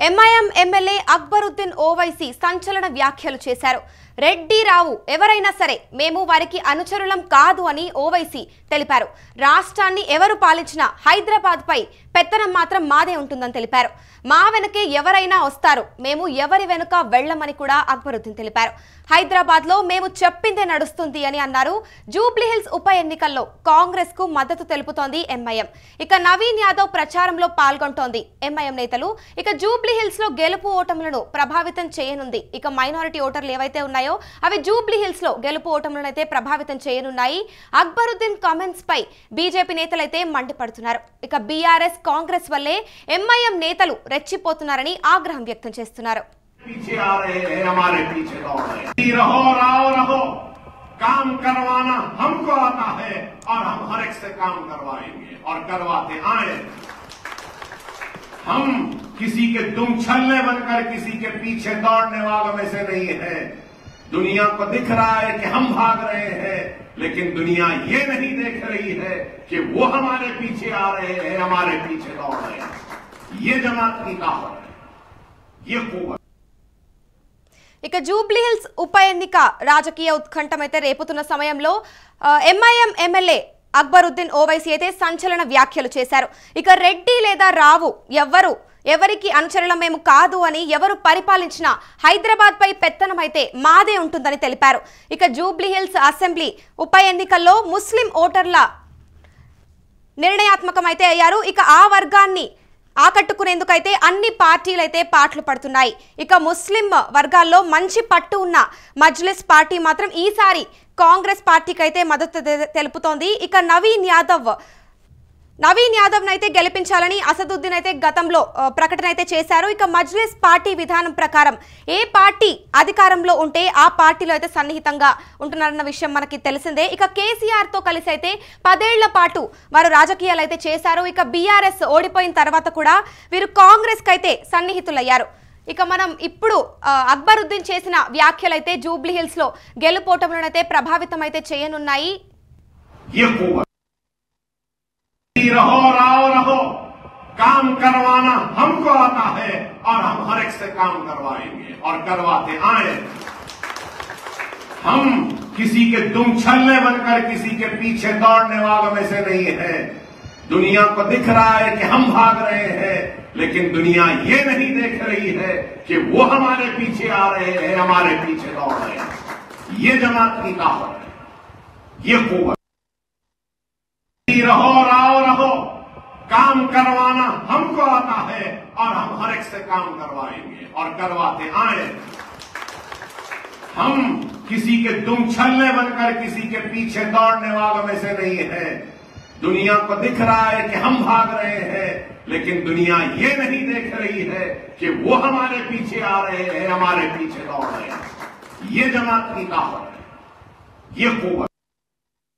MIM MLA Akbaruddin Owaisi సంచలన వ్యాఖ్యలు చేశారు. రెడ్డి రావు ఎవరైనా సరే మేము వారికి అనుచరులం కాదు అని ఓవైసీ తెలిపారు. రాష్ట్రాన్ని ఎవరు పాలించినా హైదరాబాద్ పై పెత్తనం మాత్రం మాదే ఉంటుందని తెలిపారు. మా వెనకే ఎవరైనా వస్తారు, మేము ఎవరి వెనుక వెళ్లమని కూడా అక్బరుద్దీన్ తెలిపారు. హైదరాబాద్ లో మేము చెప్పిందే నడుస్తుంది అని అన్నారు. జూబ్లీహిల్స్ ఉప ఎన్నికల్లో కాంగ్రెస్ కు మద్దతు తెలుపుతోంది ఎంఐఎం. ఇక నవీన్ యాదవ్ ప్రచారంలో పాల్గొంటోంది ఎంఐఎం నేతలు. ఇక జూబ్లీహిల్స్ లో గెలుపు ఓటములను ప్రభావితం చేయనుంది. ఇక మైనారిటీ ఓటర్లు ఏవైతే ఉన్నాయో అవి జూబ్లీహిల్స్ లో గెలుపు ఓటములను అయితే ప్రభావితం చేయనున్నాయి. అక్బరుద్దీన్ కామెంట్స్ పై బీజేపీ నేతలైతే మండిపడుతున్నారు. ఇక బీఆర్ఎస్ కాంగ్రెస్ వల్లే ఎంఐఎం నేతలు రెచ్చిపోతున్నారని ఆగ్రహం వ్యక్తం చేస్తున్నారు. पीछे आ रहे हैं, हमारे पीछे दौड़ रहे हैं। रहो काम करवाना हमको आता है और हम हर एक से काम करवाएंगे और करवाते आए। हम किसी के दुम छल्ले बनकर किसी के पीछे दौड़ने वालों में से नहीं है। दुनिया को दिख रहा है कि हम भाग रहे हैं, लेकिन दुनिया ये नहीं देख रही है कि वो हमारे पीछे आ रहे हैं, हमारे पीछे दौड़ रहे हैं। ये जमात की ताकत है, ये कुव्वत। ఇక జూబ్లీహిల్స్ ఉప ఎన్నిక రాజకీయ ఉత్కంఠమైతే రేపుతున్న సమయంలో ఎంఐఎం ఎమ్మెల్యే అక్బరుద్దీన్ ఓవైసీ అయితే సంచలన వ్యాఖ్యలు చేశారు. ఇక రెడ్డి లేదా రావు ఎవరికి అనుచరులం మేము కాదు అని ఎవరు పరిపాలించినా హైదరాబాద్ పై పెత్తనం అయితే మాదే ఉంటుందని తెలిపారు. ఇక జూబ్లీహిల్స్ అసెంబ్లీ ఉప ఎన్నికల్లో ముస్లిం ఓటర్ల నిర్ణయాత్మకమైతే అయ్యారు. ఇక ఆ వర్గాన్ని ఆకట్టుకునేందుకైతే అన్ని పార్టీలైతే పాటలు పడుతున్నాయి. ఇక ముస్లిం వర్గాల్లో మంచి పట్టు ఉన్న మజ్లిస్ పార్టీ మాత్రం ఈసారి కాంగ్రెస్ పార్టీకి అయితే మద్దతు తెలుపుతోంది. ఇక నవీన్ యాదవ్ నైతే గెలిపించాలని అసదుద్దీన్ అయితే గతంలో ప్రకటన అయితే చేశారు. ఇక మజ్లిస్ పార్టీ విధానం ప్రకారం ఏ పార్టీ అధికారంలో ఉంటే ఆ పార్టీలో అయితే సన్నిహితంగా ఉంటున్నారన్న విషయం మనకి తెలిసిందే. ఇక కేసీఆర్ తో కలిసి అయితే 10 ఏళ్ల పాటు వారు రాజకీయాలు అయితే చేశారు. ఇక బీఆర్ఎస్ ఓడిపోయిన తర్వాత కూడా వీరు కాంగ్రెస్ కి అయితే సన్నిహితులయ్యారు. ఇక మనం ఇప్పుడు అక్బరుద్దీన్ చేసిన వ్యాఖ్యలు అయితే జూబ్లీహిల్స్ లో గెలుపోటములను అయితే ప్రభావితం అయితే చేయనున్నాయి. रहो काम करवाना हमको आता है और हम हर एक से काम करवाएंगे और करवाते आए। हम किसी के दुम छल्ले बनकर किसी के पीछे दौड़ने वालों में से नहीं है। दुनिया को दिख रहा है कि हम भाग रहे हैं, लेकिन दुनिया ये नहीं देख रही है कि वो हमारे पीछे आ रहे हैं, हमारे पीछे दौड़ रहे हैं। ये जमात की ताकत है, ये कुव्वत। रहो काम करवाना हमको आता है और हम हर एक से काम करवाएंगे और करवाते आए। हम किसी के दुम छल्ले बनकर किसी के पीछे दौड़ने वालों में से नहीं है। दुनिया को दिख रहा है कि हम भाग रहे हैं, लेकिन दुनिया ये नहीं देख रही है कि वो हमारे पीछे आ रहे हैं, हमारे पीछे दौड़ रहे हैं। ये जमात की ताकत है, ये कुव्वत।